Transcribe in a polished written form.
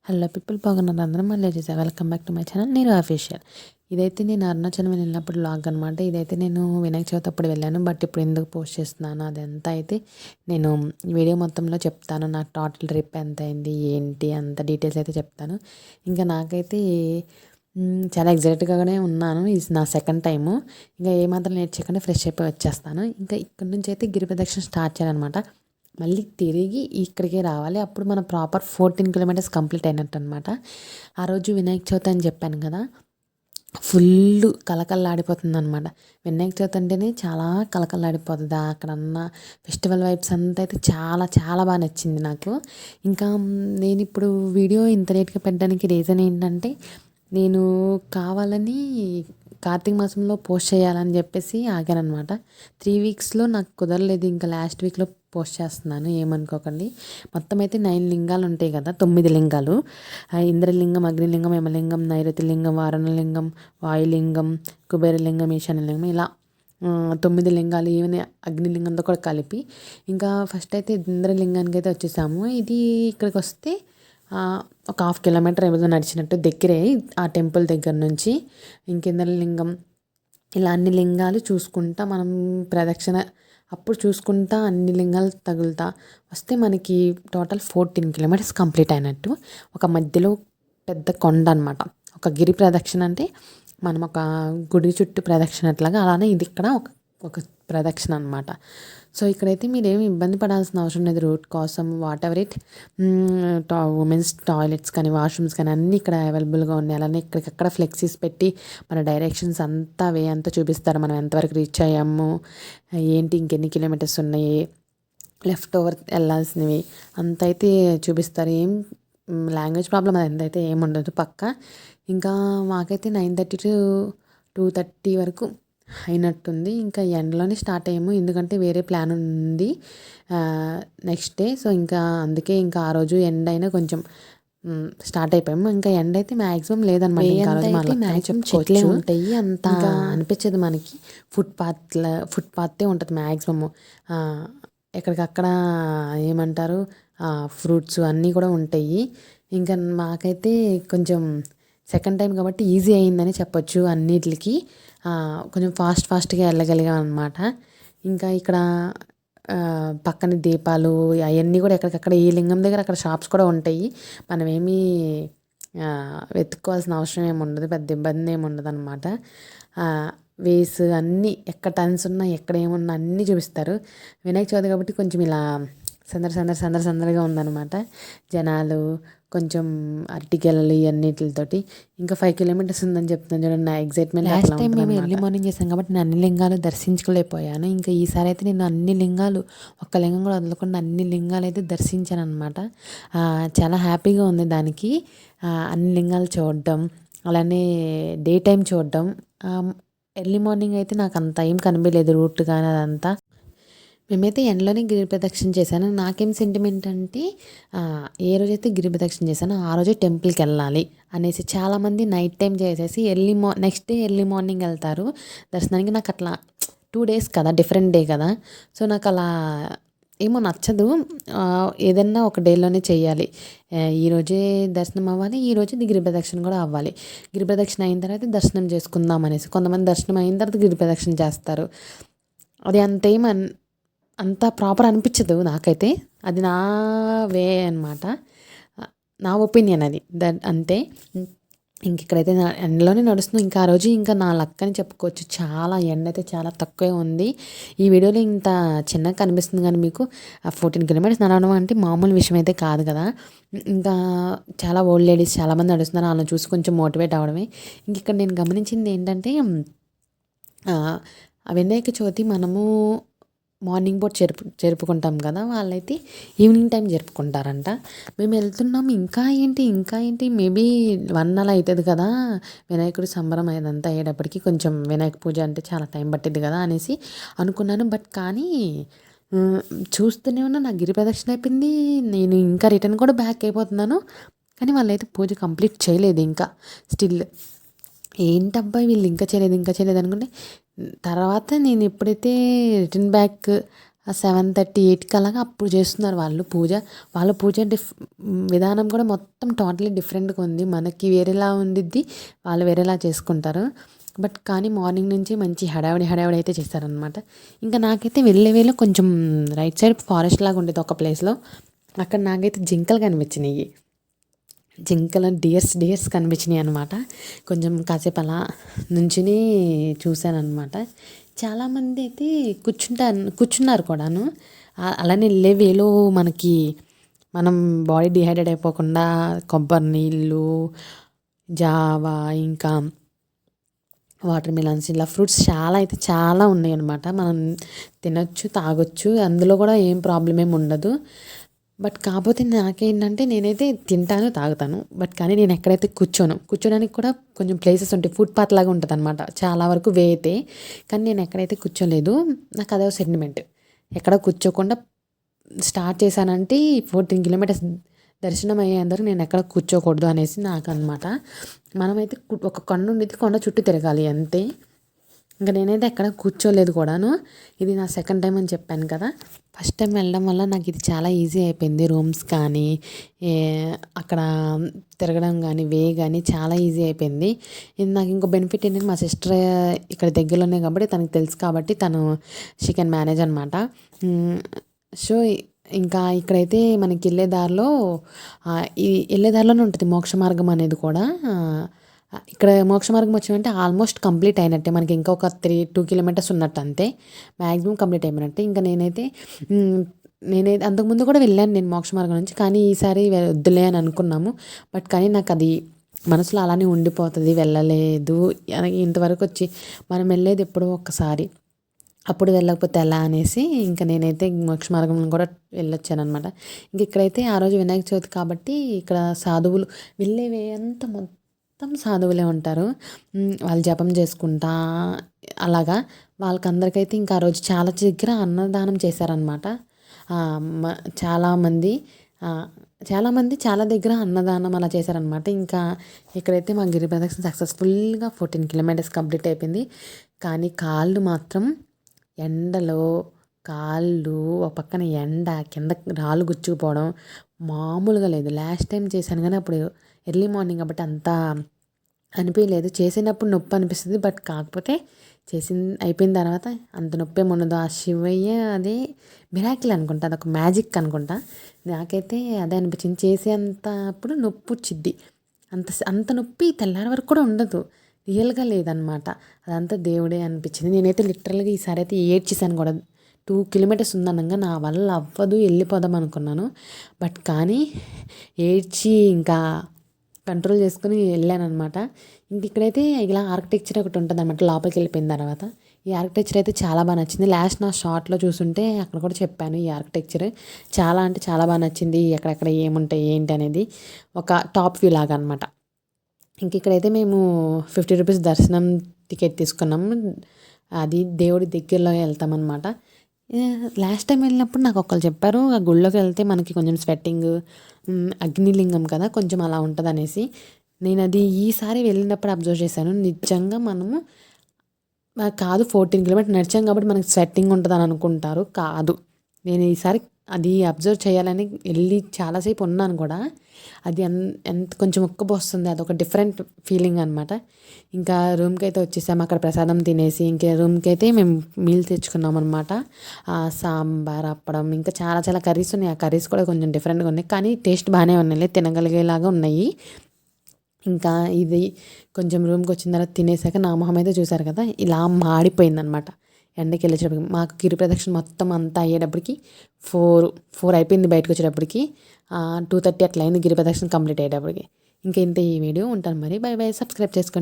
Hello people బాగున్నారు అందరం మళ్ళీ వచ్చేసా welcome back to my channel నేను అఫీషియల్. ఇదైతే నేను అరుణాచలం వెళ్ళినప్పుడు వ్లాగ్ అనమాట. ఇదైతే నేను వినాయక చవితి అప్పుడు వెళ్ళాను, బట్ ఇప్పుడు ఎందుకు పోస్ట్ చేస్తున్నాను అదంతా అయితే నేను వీడియో మొత్తంలో చెప్తాను. నాకు టోటల్ ట్రిప్ ఎంత అయింది ఏంటి అంత డీటెయిల్స్ అయితే చెప్తాను. ఇంకా నాకైతే చాలా ఎగ్జైటెడ్గానే ఉన్నాను. ఇది నా సెకండ్ టైము. ఇంకా ఏమాత్రం లేట్ చేయకుండా ఫ్రెష్ అయిపోయి వచ్చేస్తాను. ఇంకా ఇక్కడ నుంచి అయితే గిరి ప్రదక్షిణ స్టార్ట్ చేయాలన్నమాట. మళ్ళీ తిరిగి ఇక్కడికే రావాలి. అప్పుడు మన ప్రాపర్ 14 కిలోమీటర్స్ కంప్లీట్ అయినట్టు అనమాట. ఆ రోజు వినాయక చవితి అని చెప్పాను కదా, ఫుల్ కలకల్లాడిపోతుంది అనమాట. వినాయక చవితి అంటేనే చాలా కలకల్లాడిపోతుంది. అక్కడన్న ఫెస్టివల్ వైబ్స్ అంతా అయితే చాలా చాలా బాగా నచ్చింది నాకు. ఇంకా నేను ఇప్పుడు వీడియో ఇంత లేట్గా పెట్టడానికి రీజన్ ఏంటంటే, నేను కావాలని కార్తీక మాసంలో పోస్ట్ చేయాలని చెప్పేసి ఆగానమాట. 3 వీక్స్లో నాకు కుదరలేదు. ఇంకా లాస్ట్ వీక్లో పోస్ట్ చేస్తున్నాను, ఏమనుకోకండి. మొత్తం అయితే 9 లింగాలు ఉంటాయి కదా, 9 లింగాలు. ఇంద్రలింగం, అగ్నిలింగం, యమలింగం, నైరుతిలింగం, వారణలింగం, వాయులింగం, కుబేరలింగం, ఈశాన్యలింగం, ఇలా 9 లింగాలు, ఈవెన్ అగ్నిలింగంతో కూడా కలిపి. ఇంకా ఫస్ట్ అయితే ఇంద్రలింగానికి అయితే వచ్చేసాము. ఇది ఇక్కడికి వస్తే ఒక 1/2 కిలోమీటర్ ఏదో నడిచినట్టు దగ్గరే ఆ టెంపుల్ దగ్గర నుంచి. ఇంకెంద్రలింగం, ఇలా అన్ని లింగాలు చూసుకుంటా మనం ప్రదక్షిణ అప్పుడు చూసుకుంటా అన్ని లింగాలు తగులుతా వస్తే మనకి టోటల్ 14 కిలోమీటర్స్ కంప్లీట్ అయినట్టు. ఒక మధ్యలో పెద్ద కొండ అనమాట. ఒక గిరి ప్రదక్షిణ అంటే మనం ఒక గుడి చుట్టూ ప్రదక్షిణ అట్లాగా, అలానే ఇది ఇక్కడ ఒక ఒక ప్రదక్షిణ అనమాట. సో ఇక్కడైతే మీరేమి ఇబ్బంది పడాల్సిన అవసరం లేదు రూట్ కోసం. What ever it, women's toilets కానీ వాష్రూమ్స్ కానీ అన్నీ ఇక్కడ అవైలబుల్గా ఉన్నాయి. అలానే ఇక్కడికక్కడ ఫ్లెక్సీస్ పెట్టి మన డైరెక్షన్స్ అంతా అంతా చూపిస్తారు. మనం ఎంతవరకు రీచ్ అయ్యాము, ఏంటి ఇంకెన్ని కిలోమీటర్స్ ఉన్నాయి, లెఫ్ట్ ఓవర్ వెళ్ళాల్సినవి అంత అయితే చూపిస్తారు. ఏం లాంగ్వేజ్ ప్రాబ్లం అదంతా ఏమి ఉండదు పక్క. ఇంకా మాకైతే 9:30 to 2:30 వరకు అయినట్టుంది. ఇంకా ఎండలోనే స్టార్ట్ అయ్యాము, ఎందుకంటే వేరే ప్లాన్ ఉంది నెక్స్ట్ డే. సో ఇంకా అందుకే ఇంకా ఆ రోజు ఎండ అయినా కొంచెం స్టార్ట్ అయిపోయాము. ఇంకా ఎండ అయితే మ్యాక్సిమం లేదనమాట. ఇంకా మ్యాక్సిమం చెట్లే ఉంటాయి, అంత అనిపించదు మనకి. ఫుట్పాతే ఉంటుంది మ్యాక్సిమము. ఎక్కడికక్కడ ఏమంటారు ఫ్రూట్స్ అన్నీ కూడా ఉంటాయి. ఇంకా మాకైతే కొంచెం సెకండ్ టైం కాబట్టి ఈజీ అయిందని చెప్పొచ్చు. అన్నిటికి కొంచెం ఫాస్ట్గా వెళ్ళగలిగాం అనమాట. ఇంకా ఇక్కడ పక్కన దీపాలు అవన్నీ కూడా ఎక్కడికక్కడ ఈ లింగం దగ్గర అక్కడ షాప్స్ కూడా ఉంటాయి. మనమేమీ వెతుక్కోవాల్సిన అవసరం ఏమి ఉండదు, పెద్ద ఇబ్బంది ఏమి ఉండదు అనమాట. వేస్ అన్నీ ఎక్కడ టర్న్స్ ఉన్నా ఎక్కడ ఏమున్నా అన్నీ చూపిస్తారు. వినాయక చవితి కాబట్టి కొంచెం ఇలా సందడిగా ఉందన్నమాట. జనాలు కొంచెం అరటికెళ్ళి అన్నిటితోటి. ఇంకా 5 కిలోమీటర్స్ ఉందని చెప్తున్నాను చూడండి, నా ఎగ్జైట్మెంట్. లాస్ట్ టైం మేము ఎర్లీ మార్నింగ్ చేసాం కాబట్టి నేను అన్ని లింగాలు దర్శించుకోలేకపోయాను. ఇంకా ఈసారి అయితే నేను అన్ని లింగాలు, ఒక్క లింగం కూడా వదలకుండా అన్ని లింగాలు అయితే దర్శించాను అనమాట. చాలా హ్యాపీగా ఉంది దానికి. అన్ని లింగాలు చూడడం, అలానే డే టైం చూడడం. ఎర్లీ మార్నింగ్ అయితే నాకు అంత ఏం కనిపించలేదు రూట్ కానీ అదంతా. మేమైతే ఎండలోనే గిరి ప్రదక్షిణ చేశాను. నాకేం సెంటిమెంట్ అంటే, ఏ రోజైతే గిరి ప్రదక్షిణ చేశానో ఆ రోజే టెంపుల్కి వెళ్ళాలి అనేసి. చాలామంది నైట్ టైం చేసేసి నెక్స్ట్ డే ఎర్లీ మార్నింగ్ వెళ్తారు దర్శనానికి. నాకు అట్లా 2 days కదా, డిఫరెంట్ డే కదా. సో నాకు అలా ఏమో నచ్చదు. ఏదన్నా ఒక డేలోనే చేయాలి. ఈరోజే దర్శనం అవ్వాలి, ఈరోజే గిరి ప్రదక్షిణ కూడా అవ్వాలి. గిరి ప్రదక్షిణ అయిన తర్వాత దర్శనం చేసుకుందాం అనేసి కొంతమంది దర్శనం అయిన తర్వాత గిరి ప్రదక్షిణ చేస్తారు. అది అంత ప్రాపర్ అనిపించదు నాకైతే. అది నా వే అనమాట, నా ఒపీనియన్ అది. అంతే. ఇంక ఇక్కడైతే ఎండలోనే నడుస్తున్నాం. ఇంకా ఆ రోజు ఇంకా నా లక్ అని చెప్పుకోవచ్చు. చాలా ఎండ అయితే చాలా తక్కువే ఉంది. ఈ వీడియోలో ఇంత చిన్నగా కనిపిస్తుంది కానీ మీకు 14 కిలోమీటర్స్ నడవడం అంటే మామూలు విషయం అయితే కాదు కదా. ఇంకా చాలా ఓల్డ్ లేడీస్ చాలామంది నడుస్తున్నారు, వాళ్ళని చూసి కొంచెం మోటివేట్ అవ్వడమే. ఇంక ఇక్కడ నేను గమనించింది ఏంటంటే, వినాయక చవితి మనము మార్నింగ్ పూట జరుపుకుంటాం కదా, వాళ్ళైతే ఈవినింగ్ టైం జరుపుకుంటారంట. మేము వెళ్తున్నాము, ఇంకా ఏంటి మేబీ 1 అలా అవుతుంది కదా వినాయకుడి సంబరం అదంతా అయ్యేటప్పటికి. కొంచెం వినాయక పూజ అంటే చాలా టైం పట్టిద్ది కదా అనేసి అనుకున్నాను. బట్ కానీ చూస్తూనే ఉన్నా నా గిరి ప్రదక్షిణ అయిపోయింది. నేను ఇంకా రిటర్న్ కూడా బ్యాక్ అయిపోతున్నాను, కానీ వాళ్ళైతే పూజ కంప్లీట్ చేయలేదు ఇంకా స్టిల్. ఏంటబ్బా వీళ్ళు ఇంకా చేయలేదు అనుకుంటే, తర్వాత నేను ఎప్పుడైతే రిటర్న్ బ్యాక్ ఆ 7:30, 8కి అలాగా అప్పుడు చేస్తున్నారు వాళ్ళు పూజ. వాళ్ళ పూజ విధానం కూడా మొత్తం టోటలీ డిఫరెంట్గా ఉంది. మనకి వేరేలా ఉండిద్ది, వాళ్ళు వేరేలా చేసుకుంటారు. బట్ కానీ మార్నింగ్ నుంచి మంచి హడావిడి హడావిడి అయితే చేశారనమాట. ఇంకా నాకైతే వెళ్ళే వేలో కొంచెం రైట్ సైడ్ ఫారెస్ట్ లాగా ఉండేది ఒక ప్లేస్లో. అక్కడ నాకైతే జింకలు కనిపించినాయి. జింకలు డియర్స్ కనిపించినాయి అనమాట. కొంచెం కాసేపు అలా నుంచుని చూశాను అనమాట. చాలామంది అయితే కూర్చున్నారు కూడాను. అలానే వెళ్ళే వేలో మనకి మనం బాడీ డిహైడ్రేట్ అయిపోకుండా కొబ్బరి నీళ్ళు, జావా, ఇంకా వాటర్ మిలన్స్, ఇలా ఫ్రూట్స్ చాలా ఉన్నాయి అనమాట. మనం తినొచ్చు, తాగొచ్చు, అందులో కూడా ఏం ప్రాబ్లం ఏమి ఉండదు. బట్ కాకపోతే నాకేంటంటే నేనైతే తింటాను, తాగుతాను. బట్ కానీ నేను ఎక్కడైతే కూర్చోడానికి కూడా కొంచెం ప్లేసెస్ ఉంటాయి. ఫుట్పాత్ లాగా ఉంటుంది అనమాట చాలా వరకు వే అయితే. కానీ నేను ఎక్కడైతే కూర్చోలేదు, నాకు అదే సెంటిమెంట్. ఎక్కడ కూర్చోకుండా స్టార్ట్ చేశానంటే 14 కిలోమీటర్స్ దర్శనం అయ్యేందరూ నేను ఎక్కడ కూర్చోకూడదు అనేసి నాకు అనమాట. మనమైతే ఒక కొండ ఉండేది, కొండ చుట్టూ తిరగాలి అంతే. ఇంకా నేనైతే ఎక్కడ కూర్చోలేదు కూడాను. ఇది నా సెకండ్ టైం అని చెప్పాను కదా. ఫస్ట్ టైం వెళ్ళడం వల్ల నాకు ఇది చాలా ఈజీ అయిపోయింది. రూమ్స్ కానీ, అక్కడ తిరగడం కానీ, వే కానీ చాలా ఈజీ అయిపోయింది. ఇది నాకు ఇంకో బెనిఫిట్ ఏంటంటే మా సిస్టర్ ఇక్కడ దగ్గరలోనే కాబట్టి తనకు తెలుసు, కాబట్టి షీ కెన్ మేనేజ్ అనమాట. సో ఇంకా ఇక్కడైతే మనకి వెళ్ళే దారిలో వెళ్ళే దారిలోనే ఉంటుంది మోక్ష మార్గం అనేది కూడా. ఇక్కడ మోక్ష మార్గం వచ్చామంటే ఆల్మోస్ట్ కంప్లీట్ అయినట్టే. మనకి ఇంకా ఒక 2 కిలోమీటర్స్ ఉన్నట్టు అంతే, మ్యాక్సిమం కంప్లీట్ అయిపోయినట్టే. ఇంకా నేనైతే అంతకుముందు కూడా వెళ్ళాను నేను మోక్ష మార్గం నుంచి, కానీ ఈసారి వద్దులే అని అనుకున్నాము. బట్ కానీ నాకు అది మనసులో అలానే ఉండిపోతుంది, వెళ్ళలేదు. ఇంతవరకు వచ్చి మనం వెళ్ళేది ఎప్పుడో ఒక్కసారి, అప్పుడు వెళ్ళకపోతే ఎలా అనేసి ఇంకా నేనైతే మోక్ష మార్గం కూడా వెళ్ళొచ్చాను అనమాట. ఇంక ఇక్కడైతే ఆ రోజు వినాయక చవితి కాబట్టి ఇక్కడ సాధువులు వెళ్ళేవే అంతా మొత్తం సాధువులే ఉంటారు. వాళ్ళు జపం చేసుకుంటా అలాగా. వాళ్ళకందరికైతే ఇంకా ఆ రోజు చాలా దగ్గర అన్నదానం చేశారనమాట. చాలామంది చాలా దగ్గర అన్నదానం అలా చేశారనమాట. ఇంకా ఇక్కడైతే మా గిరి ప్రదక్షిణ సక్సెస్ఫుల్గా 14 కిలోమీటర్స్ కంప్లీట్ అయిపోయింది. కానీ కాళ్ళు మాత్రం ఎండలో, కాళ్ళు ఒక పక్కన ఎండ, కింద రాళ్ళు గుచ్చుకుపోవడం మామూలుగా లేదు. లాస్ట్ టైం చేశాను కానీ అప్పుడు ఎర్లీ మార్నింగ్ కాబట్టి అంత అనిపించలేదు. చేసినప్పుడు నొప్పి అనిపిస్తుంది, బట్ కాకపోతే అయిపోయిన తర్వాత అంత నొప్పి ఏమి ఉండదు. ఆ శివయ్య అదే మిరాకిల్ అనుకుంటా, అదొక మ్యాజిక్ అనుకుంటా. నాకైతే అదే అనిపించింది. చేసేంతప్పుడు నొప్పి వచ్చిద్ది, అంత నొప్పి తెల్లారి వరకు కూడా ఉండదు. రియల్గా లేదనమాట, అదంతా దేవుడే అనిపించింది. నేనైతే లిటరల్గా ఈసారి అయితే ఏడ్చేసాను కూడా. 2 కిలోమీటర్స్ ఉందనగా నా వల్ల అవ్వదు, వెళ్ళిపోదాం అనుకున్నాను. బట్ కానీ ఏడ్చి ఇంకా కంట్రోల్ చేసుకుని వెళ్ళాను అనమాట. ఇంక ఇక్కడైతే ఇలా ఆర్కిటెక్చర్ ఒకటి ఉంటుంది అనమాట లోపలికి వెళ్ళిపోయిన తర్వాత. ఈ ఆర్కిటెక్చర్ అయితే చాలా బాగా నచ్చింది. లాస్ట్ నా షార్ట్లో చూసుంటే అక్కడ కూడా చెప్పాను, ఈ ఆర్కిటెక్చర్ చాలా అంటే చాలా బాగా నచ్చింది. ఎక్కడెక్కడ ఏముంటాయి ఏంటి అనేది ఒక టాప్ వ్యూ లాగా అనమాట. ఇంక ఇక్కడైతే మేము 50 రూపీస్ దర్శనం టికెట్ తీసుకున్నాము. అది దేవుడి దగ్గరలో వెళ్తామన్నమాట. లాస్ట్ టైం వెళ్ళినప్పుడు నాకు ఒకళ్ళు చెప్పారు, ఆ గుళ్ళోకి వెళ్తే మనకి కొంచెం స్వెట్టింగ్, అగ్నిలింగం కదా కొంచెం అలా ఉంటుంది అనేసి. నేను అది ఈసారి వెళ్ళినప్పుడు అబ్జర్వ్ చేశాను. నిజంగా మనము కాదు 14 కిలోమీటర్స్ నడిచాం కాబట్టి మనకి స్వెట్టింగ్ ఉంటుంది అని అనుకుంటారు, కాదు. నేను ఈసారి అది అబ్జర్వ్ చేయాలని వెళ్ళి చాలాసేపు ఉన్నాను కూడా. అది ఎంత కొంచెం ఉక్కబోస్తుంది, అదొక డిఫరెంట్ ఫీలింగ్ అనమాట. ఇంకా రూమ్కి అయితే వచ్చేసాము. అక్కడ ప్రసాదం తినేసి ఇంకా రూమ్కి అయితే మేము మీల్ తెచ్చుకున్నాం అనమాట. సాంబార్, అప్పడం, ఇంకా చాలా కర్రీస్ ఉన్నాయి. ఆ కర్రీస్ కూడా కొంచెం డిఫరెంట్గా ఉన్నాయి, కానీ టేస్ట్ బాగానే ఉన్నాయి, తినగలిగేలాగా ఉన్నాయి. ఇంకా ఇది కొంచెం రూమ్కి వచ్చిన తర్వాత తినేసాక నా మొహం అయితే చూసారు కదా, ఇలా మాడిపోయిందనమాట. ఎండకి వెళ్ళేటప్పటికి మాకు గిరి ప్రదక్షిణ మొత్తం అంతా అయ్యేటప్పటికి 4 అయిపోయింది. బయటకు వచ్చేటప్పటికి 2:30 అట్లా అయింది గిరి ప్రదక్షిణ కంప్లీట్ అయ్యేటప్పటికి. ఇంకా ఇంత ఈ వీడియో ఉంటాను మరి. బై బై, సబ్స్క్రైబ్ చేసుకోండి.